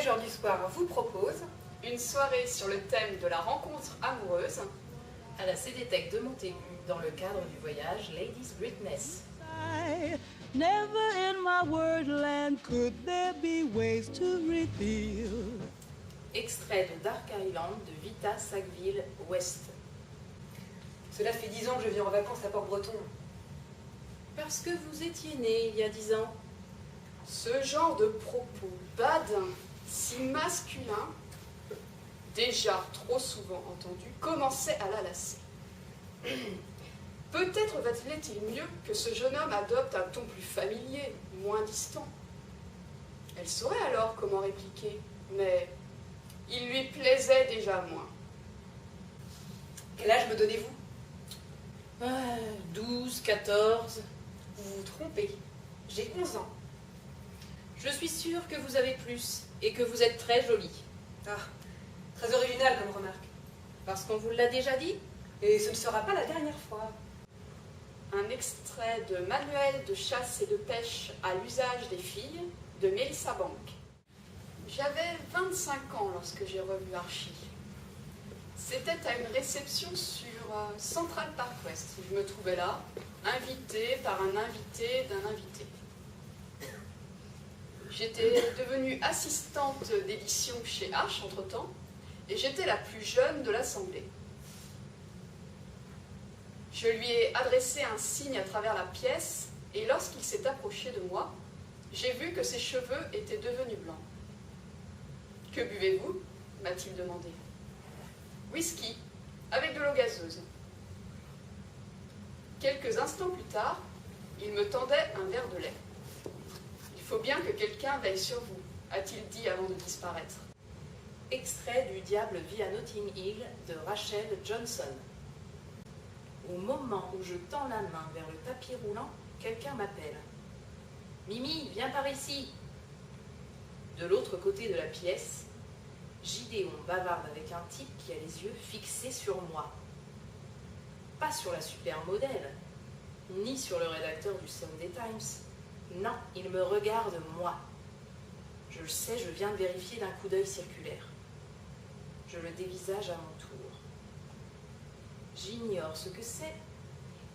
Voyageurs du soir vous propose une soirée sur le thème de la rencontre amoureuse à la CDTech de Montaigu dans le cadre du voyage Ladies Greatness. Never in my wordland could there be ways to reveal. Extrait de Dark Island de Vita Sackville West. Cela fait 10 ans que je viens en vacances à Port-Breton. Parce que vous étiez né il y a 10 ans. Ce genre de propos badin, si masculin, déjà trop souvent entendu, commençait à la lasser. Peut-être valait-il mieux que ce jeune homme adopte un ton plus familier, moins distant. Elle saurait alors comment répliquer, mais il lui plaisait déjà moins. Quel âge me donnez-vous ? 12, 14. Vous vous trompez, j'ai 11 ans. Je suis sûre que vous avez plus et que vous êtes très jolie. Ah, très original comme remarque. Parce qu'on vous l'a déjà dit ? Et ce ne sera pas la dernière fois. Un extrait de Manuel de chasse et de pêche à l'usage des filles de Melissa Bank. J'avais 25 ans lorsque j'ai revu Archie. C'était à une réception sur Central Park West. Je me trouvais là, invitée par un invité d'un invité. J'étais devenue assistante d'édition chez H entre-temps, et j'étais la plus jeune de l'assemblée. Je lui ai adressé un signe à travers la pièce, et lorsqu'il s'est approché de moi, j'ai vu que ses cheveux étaient devenus blancs. « Que buvez-vous » m'a-t-il demandé. « Whisky, avec de l'eau gazeuse. » Quelques instants plus tard, il me tendait un verre de lait. « Il faut bien que quelqu'un veille sur vous » a-t-il dit avant de disparaître. Extrait du Diable vit à Notting Hill de Rachel Johnson. Au moment où je tends la main vers le tapis roulant, quelqu'un m'appelle. « Mimi, viens par ici !» De l'autre côté de la pièce, Gideon bavarde avec un type qui a les yeux fixés sur moi. Pas sur la supermodèle, ni sur le rédacteur du Sunday Times. Non, il me regarde moi. Je le sais, je viens de vérifier d'un coup d'œil circulaire. Je le dévisage à mon tour. J'ignore ce que c'est,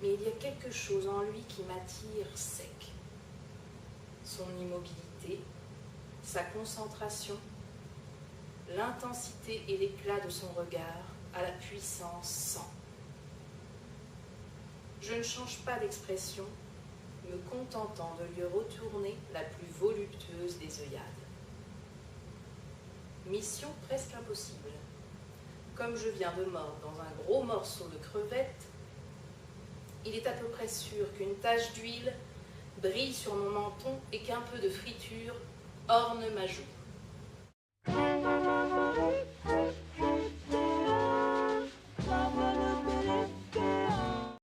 mais il y a quelque chose en lui qui m'attire sec. Son immobilité, sa concentration, l'intensité et l'éclat de son regard à la puissance 100. Je ne change pas d'expression, me contentant de lui retourner la plus voluptueuse des œillades. Mission presque impossible. Comme je viens de mordre dans un gros morceau de crevette, il est à peu près sûr qu'une tache d'huile brille sur mon menton et qu'un peu de friture orne ma joue.